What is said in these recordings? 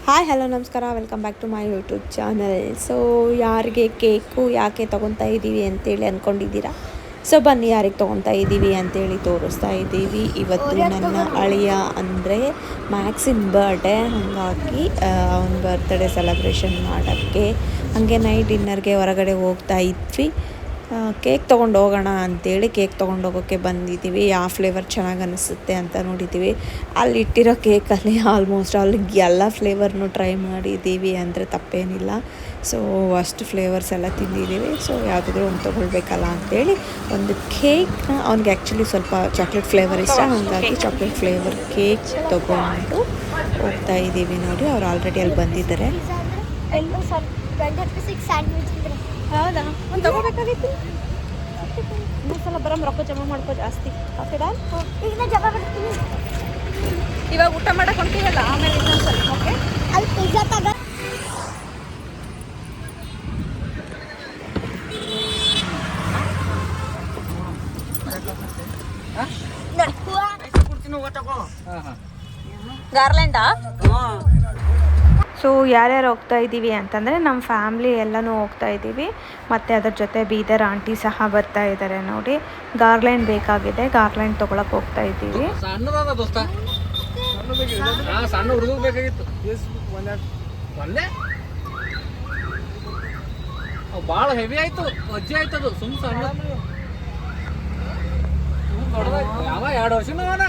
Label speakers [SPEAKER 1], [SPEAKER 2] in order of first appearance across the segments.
[SPEAKER 1] Hi hello ನಮಸ್ಕಾರ, welcome back to my YouTube channel. So ಯಾರಿಗೆ cake ಯಾಕೆ ತೊಗೊತಾ ಇದ್ದೀವಿ ಅಂತೇಳಿ ಅಂದ್ಕೊಂಡಿದ್ದೀರಾ? ಸೊ ಬನ್ನಿ ಯಾರಿಗೆ ತೊಗೊತಾ ಇದ್ದೀವಿ ಅಂತೇಳಿ ತೋರಿಸ್ತಾ ಇದ್ದೀವಿ. ಇವತ್ತು ನನ್ನ ಅಳಿಯ ಅಂದರೆ ಮ್ಯಾಕ್ಸಿನ್ ಬರ್ಡೇ, ಹಾಗಾಗಿ ಅವನ ಬರ್ತ್ಡೇ ಸೆಲೆಬ್ರೇಷನ್ ಮಾಡೋಕ್ಕೆ ಹಾಗೆ ನೈಟ್ ಡಿನ್ನರ್ಗೆ ಹೊರಗಡೆ ಹೋಗ್ತಾ ಇದ್ವಿ. ಕೇಕ್ ತೊಗೊಂಡು ಹೋಗೋಣ ಅಂಥೇಳಿ ಕೇಕ್ ತೊಗೊಂಡು ಹೋಗೋಕ್ಕೆ ಬಂದಿದ್ದೀವಿ. ಯಾವ ಫ್ಲೇವರ್ ಚೆನ್ನಾಗಿ ಅನಿಸುತ್ತೆ ಅಂತ ನೋಡಿದ್ದೀವಿ. ಅಲ್ಲಿ ಇಟ್ಟಿರೋ ಕೇಕಲ್ಲಿ ಆಲ್ಮೋಸ್ಟ್ ಅಲ್ಲಿಗೆ ಎಲ್ಲ ಫ್ಲೇವರ್ನು ಟ್ರೈ ಮಾಡಿದ್ದೀವಿ ಅಂದರೆ ತಪ್ಪೇನಿಲ್ಲ. ಸೊ ಅಷ್ಟು ಫ್ಲೇವರ್ಸ್ ಎಲ್ಲ ತಿಂದಿದ್ದೀವಿ. ಸೊ ಯಾವುದಾದ್ರೂ ಒಂದು ತೊಗೊಳ್ಬೇಕಲ್ಲ ಅಂಥೇಳಿ ಒಂದು ಕೇಕ್ನ, ಅವ್ನಿಗೆ ಆ್ಯಕ್ಚುಲಿ ಸ್ವಲ್ಪ ಚಾಕ್ಲೇಟ್ ಫ್ಲೇವರ್ ಇಷ್ಟ, ಹಾಗಾಗಿ ಚಾಕ್ಲೇಟ್ ಫ್ಲೇವರ್ ಕೇಕ್ ತೊಗೊಂಡು ಹೋಗ್ತಾ ಇದ್ದೀವಿ. ನೋಡಿ, ಅವ್ರು ಆಲ್ರೆಡಿ ಅಲ್ಲಿ ಬಂದಿದ್ದಾರೆ. ಹೌದಾ, ಒಂದು ತಗೋಬೇಕಾಗಿತ್ತು. ಇನ್ನೊಂದು ಸಲ ಬರಮ್, ರೊಕ್ಕ ಜಮಾ ಮಾಡ್ಕೋ ಜಾಸ್ತಿ. ಓಕೆ ಡಾಲ್,
[SPEAKER 2] ಈಗ ಜಮಾ ಮಾಡ್ತೀನಿ.
[SPEAKER 1] ಇವಾಗ ಊಟ ಮಾಡಕ್ಕೆ ಹೊಂಟಿವಲ್ಲ, ಆಮೇಲೆ ಇನ್ನೊಂದು ಸಲ. ಓಕೆ,
[SPEAKER 2] ಅಲ್ಲಿ ಪಿಜ್ಜಾ ತಗ.
[SPEAKER 1] ಗಾರ್ಲೆಂಡಾ? ಸೊ ಯಾರ್ಯಾರು ಹೋಗ್ತಾ ಇದ್ದೀವಿ ಅಂತಂದರೆ ನಮ್ಮ ಫ್ಯಾಮ್ಲಿ ಎಲ್ಲನೂ ಹೋಗ್ತಾ ಇದ್ದೀವಿ. ಮತ್ತು ಅದ್ರ ಜೊತೆ ಬೀದರ್ ಆಂಟಿ ಸಹ ಬರ್ತಾ ಇದ್ದಾರೆ. ನೋಡಿ, ಗಾರ್ಲೆಂಡ್ ಬೇಕಾಗಿದೆ, ಗಾರ್ಲೆಂಡ್ ತೊಗೊಳಕ್ಕೆ ಹೋಗ್ತಾ ಇದ್ದೀವಿ.
[SPEAKER 3] ಭಾಳ ಹೆವಿ ಆಯ್ತು, ಅಜ್ಜಿ ಆಯ್ತದು. ಸುಮ್ ಸಣ್ಣ ಯಾವ 2 ವರ್ಷನೂ ಅವನ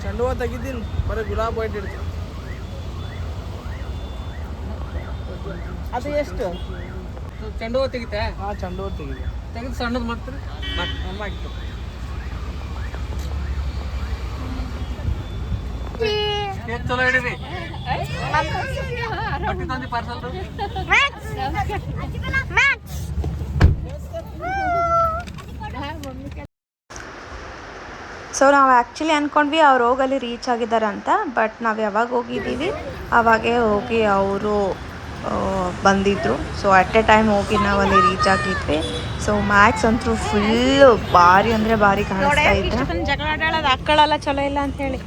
[SPEAKER 4] ಚೆಂಡು ಹೂವು ತೆಗಿದ್ದೀನಿ, ಬರೀ ಗುಲಾಬ್ ವೈಟ್ ಇಡ್ತೀನಿ.
[SPEAKER 3] ಅದು ಎಷ್ಟು? ಚೆಂಡು ಹೂವು ತೆಗಿತೆ?
[SPEAKER 4] ಹಾಂ, ಚೆಂಡು ಹೂವು ತೆಗಿದೆ.
[SPEAKER 3] ತೆಗೆದು ಸಣ್ಣದು ಮಾಡ್ತೀರಿ.
[SPEAKER 4] ಅಮ್ಮ ಆಗಿತ್ತು.
[SPEAKER 3] ಕೇಕ್ ಚಲೋ ಹಿಡೀರಿ. ತಂದು ಪಾರ್ಸಲ್.
[SPEAKER 1] ಸೊ ನಾವು ಆ್ಯಕ್ಚುಲಿ ಅಂದ್ಕೊಂಡ್ವಿ ಅವ್ರು ಹೋಗಲ್ಲಿ ರೀಚ್ ಆಗಿದ್ದಾರೆ ಅಂತ. ಬಟ್ ನಾವು ಯಾವಾಗ ಹೋಗಿದ್ದೀವಿ ಆವಾಗೇ ಹೋಗಿ ಅವರು ಬಂದಿದ್ದರು. ಸೊ ಅಟ್ ಎ ಟೈಮ್ ಹೋಗಿ ನಾವು ಅಲ್ಲಿ ರೀಚ್ ಆಗಿದ್ವಿ. ಸೊ ಮ್ಯಾಕ್ಸ್ ಅಂತೂ ಫುಲ್ಲು ಭಾರಿ ಅಂದರೆ ಭಾರಿ ಕಾಣಿಸ್ತಾ ಇತ್ತು. ಜಗಳ ಆಡೋದು ಅಕ್ಕಳೆಲ್ಲ ಚಲೋ ಇಲ್ಲ ಅಂತ ಹೇಳಿ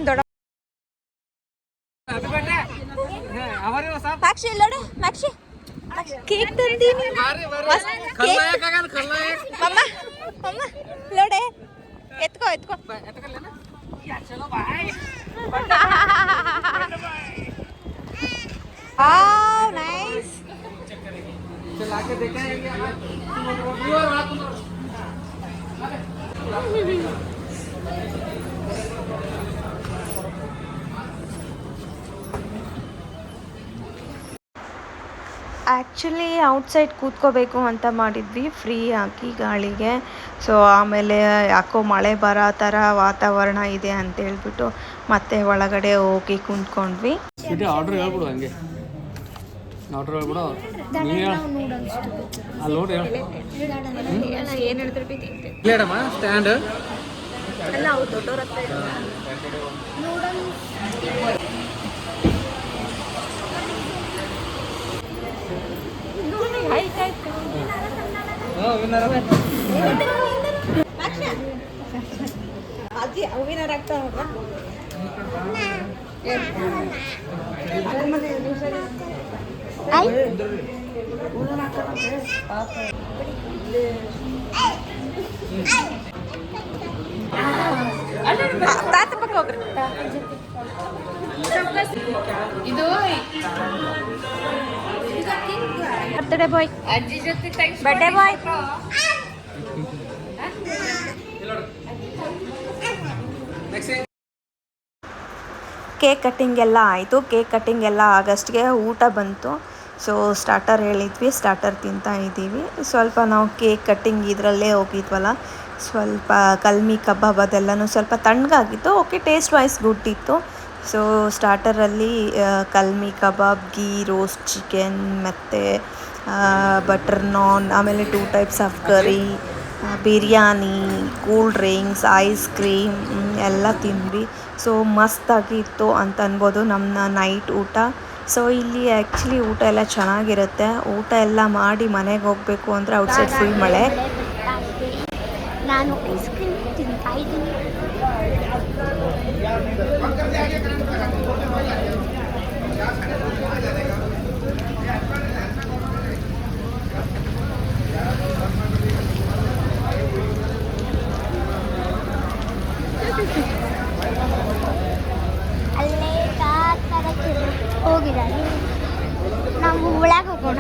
[SPEAKER 1] ದೊಡ್ಡ ಮ್ಯಾಕ್ಸಿ ಇಲ್ಲೋಡೆ, ಮ್ಯಾಕ್ಸಿ ಕೇಕ್ ತಂದೀನಿ. ಮಮ್ಮ ಮಮ್ಮ ಲೋಡೆ, ಎತ್ಕೋ ಎತ್ಕೋ. Wow, nice. ಆ್ಯಕ್ಚುಲಿ ಔಟ್ಸೈಡ್ ಕೂತ್ಕೋಬೇಕು ಅಂತ ಮಾಡಿದ್ವಿ, ಫ್ರೀ ಆಗಿ ಗಾಳಿಗೆ. ಸೊ ಆಮೇಲೆ ಯಾಕೋ ಮಳೆ ಬರೋ ಥರ ವಾತಾವರಣ ಇದೆ ಅಂತ ಹೇಳ್ಬಿಟ್ಟು ಮತ್ತೆ ಒಳಗಡೆ ಹೋಗಿ ಕುಂತ್ಕೊಂಡ್ವಿ.
[SPEAKER 3] ಆರ್ಡ್ರ್ ಹೇಳ್ಬಿಡು, ಹಂಗೆ ಆರ್ಡ್ರ್ ಹೇಳ್ಬಿಡು. ಅಲ್ಲಿ ನೋಡಿ
[SPEAKER 1] ಏನು ಹೇಳಿದ್ರೆ
[SPEAKER 3] ಇಲ್ಲೇಡಮ್ಮ ಸ್ಟ್ಯಾಂಡ್
[SPEAKER 1] ಎಲ್ಲ ಅವ್ರು ದೊಡ್ಡವ್ರ ಹತ್ರ ಅಜ್ಜಿ ಹೂವಿನಾರ ಆಗ್ತಾ ಹೋಗ. ತಾತ ಪಕ್ಕ ಹೋಗ್ರಿ. ಇದು ಬರ್ತ್ಡೇ ಬಾಯ್, ಬರ್ಡೇ ಬಾಯ್. ಕೇಕ್ ಕಟ್ಟಿಂಗ್ ಎಲ್ಲ ಆಯಿತು. ಕೇಕ್ ಕಟ್ಟಿಂಗ್ ಎಲ್ಲ ಆಗಸ್ಟ್ಗೆ ಊಟ ಬಂತು. ಸೊ ಸ್ಟಾರ್ಟರ್ ಹೇಳಿದ್ವಿ, ಸ್ಟಾರ್ಟರ್ ತಿಂತಾ ಇದ್ದೀವಿ. ಸ್ವಲ್ಪ ನಾವು ಕೇಕ್ ಕಟ್ಟಿಂಗ್ ಇದರಲ್ಲೇ ಹೋಗಿದ್ವಲ್ಲ, ಸ್ವಲ್ಪ ಕಲ್ಮಿ ಕಬಾಬ್ ಅದೆಲ್ಲನೂ ಸ್ವಲ್ಪ ತಣ್ಣಗಾಗಿತ್ತು. ಓಕೆ, ಟೇಸ್ಟ್ ವೈಸ್ ಗುಡ್ ಇತ್ತು. ಸೊ ಸ್ಟಾರ್ಟರಲ್ಲಿ ಕಲ್ಮಿ ಕಬಾಬ್, ಗೀ ರೋಸ್ಟ್ ಚಿಕನ್ ಮತ್ತು ಬಟರ್ ನಾನ್, ಆಮೇಲೆ 2 types of curry, biryani, cool drinks, ice cream ಎಲ್ಲ ತಿಂದ್ವಿ. ಸೊ ಮಸ್ತಾಗಿತ್ತು ಅಂತ ಅನ್ಬೋದು ನಮ್ಮ ನೈಟ್ ಊಟ. ಸೊ ಇಲ್ಲಿ ಆ್ಯಕ್ಚುಲಿ ಊಟ ಎಲ್ಲ ಚೆನ್ನಾಗಿರುತ್ತೆ. ಊಟ ಎಲ್ಲ ಮಾಡಿ ಮನೆಗೆ ಹೋಗಬೇಕು ಅಂದರೆ ಔಟ್ಸೈಡ್ ಫುಲ್ ಮಳೆ.
[SPEAKER 2] ನಾನು ಐಸ್ ಕ್ರೀಮ್ ತಿಂತಾ ಇದ್ದೀನಿ. ಹೋಗಿದ್ದಾರೆ. ನಾವು ಒಳಗೆ ಹೋಗೋಣ.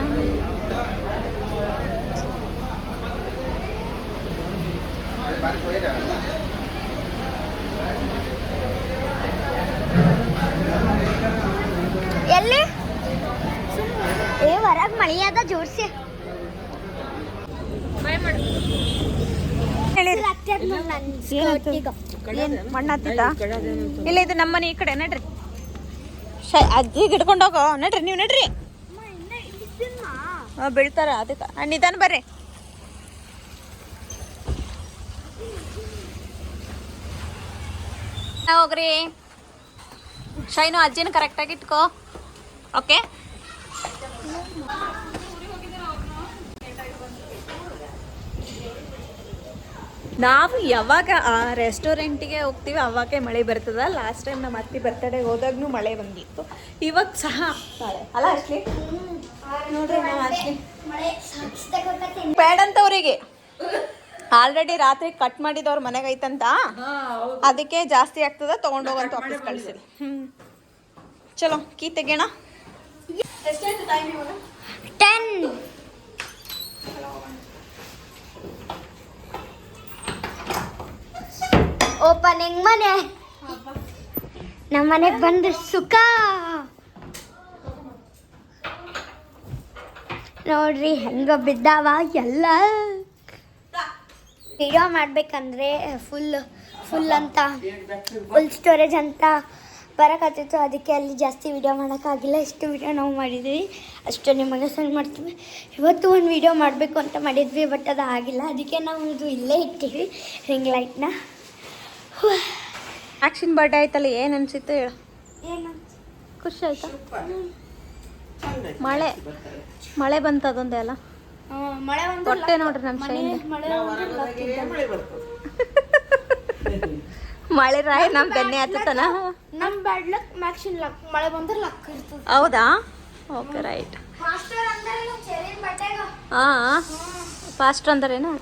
[SPEAKER 2] ಎಲ್ಲಿ ಹೊರಗೆ ಮಳೆ ಅದ ಜೋರ್ಸಿ.
[SPEAKER 1] ಮಣ್ಣು ಹತ್ತಿದ್ದ ಇಲ್ಲ, ಇದು ನಮ್ಮ ಮನೆ ಈ ಕಡೆ ನಡ್ರಿ. ಅಜ್ಜಿಗೆ ಹಿಡ್ಕೊಂಡು ಹೋಗೋ, ನಡ್ರಿ ನೀವು ನಡ್ರಿ. ಬೀಳ್ತಾರ ಅದಕ್ಕೆ ನಿಧಾನ ಬರ್ರಿ. ಹೋಗ್ರಿ ಶೈನು, ಅಜ್ಜಿನ ಕರೆಕ್ಟಾಗಿ ಇಟ್ಕೋ. ಓಕೆ, ನಾವು ಯಾವಾಗ ಆ ರೆಸ್ಟೋರೆಂಟಿಗೆ ಹೋಗ್ತೀವಿ ಅವಾಗೆ ಮಳೆ ಬರ್ತದ. ಲಾಸ್ಟ್ ಟೈಮ್ ನಮ್ಮ ಅತ್ತಿ ಬರ್ತಡೇ ಹೋದಾಗ್ನೂ ಮಳೆ ಬಂದಿತ್ತು. ಇವಾಗ ಸಹ ಆಗ್ತಾಳೆ ಅಲ್ಲ ಅಶ್ಲಿ? ನೋಡ್ರಿ ನಾವು ಅಶ್ಲಿ ಬೇಡಂತವ್ರಿಗೆ ಆಲ್ರೆಡಿ ರಾತ್ರಿ ಕಟ್ ಮಾಡಿದವ್ರ ಮನೆಗೆ ಐತಂತ, ಅದಕ್ಕೆ ಜಾಸ್ತಿ ಆಗ್ತದ, ತೊಗೊಂಡೋಗಂತ ವಾಪಸ್ ಕಳಿಸಿರಿ. ಚಲೋ ಕೀ ತೆಗೋಣ. ಎಷ್ಟಾಯ್ತು ಟೈಮ್ ಇವಾಗ?
[SPEAKER 2] 10. ಓಪನಿಂಗ್ ಮನೆ. ನಮ್ಮ ಮನೆಗೆ ಬಂದು ಸುಖ ನೋಡ್ರಿ ಹೆಂಗ ಬಿದ್ದಾವ ಎಲ್ಲ. ವಿಡಿಯೋ ಮಾಡ್ಬೇಕಂದ್ರೆ ಫುಲ್ ಅಂತ ಫುಲ್ ಸ್ಟೋರೇಜ್ ಅಂತ ಬರೋಕ್ಕಾಗ್ತಿತ್ತು. ಅದಕ್ಕೆ ಅಲ್ಲಿ ಜಾಸ್ತಿ ವಿಡಿಯೋ ಮಾಡೋಕ್ಕಾಗಿಲ್ಲ. ಇಷ್ಟು ವಿಡಿಯೋ ನಾವು ಮಾಡಿದ್ವಿ, ಅಷ್ಟು ನಿಮಗೆ ಸೆಂಡ್ ಮಾಡ್ತೀವಿ. ಇವತ್ತು ಒಂದು ವಿಡಿಯೋ ಮಾಡಬೇಕು ಅಂತ ಮಾಡಿದ್ವಿ, ಬಟ್ ಅದು ಆಗಿಲ್ಲ. ಅದಕ್ಕೆ ನಾವು ಇದು ಇಲ್ಲೇ ಇಟ್ಟಿವಿ ರಿಂಗ್ ಲೈಟ್ನ.
[SPEAKER 1] ಆಕ್ಷನ್ ಬರ್ಡೇ ಆಯ್ತಲ್ಲ, ಏನು ಅನ್ಸಿತ್ತು ಹೇಳು?
[SPEAKER 2] ಏನು
[SPEAKER 1] ಖುಷಿ ಆಯ್ತಾ? ಮಳೆ ಬಂತು ಅದೊಂದೇ ಅಲ್ಲ.
[SPEAKER 2] ಮಳೆ
[SPEAKER 1] ಹೊಟ್ಟೆ ನೋಡ್ರಿ ನಮ್ಮ ಶೈನ್ ಮಳೆ ರಾಯ ನಮ್ಮ ಬೆನ್ನೆ ಹತ್ತತನ.
[SPEAKER 2] ನಮ್ಮ ಬ್ಯಾಡ್ ಲಕ್ ಮ್ಯಾಕ್ಸಿನ್ ಲಕ್. ಮಳೆ ಬಂದ್ರೆ ಲಕ್ ಇರ್ತದೆ.
[SPEAKER 1] ಹೌದಾ? Okay right. ಹಾಂ ಫಾಸ್ಟ್ ಅಂದ್ರೇನು?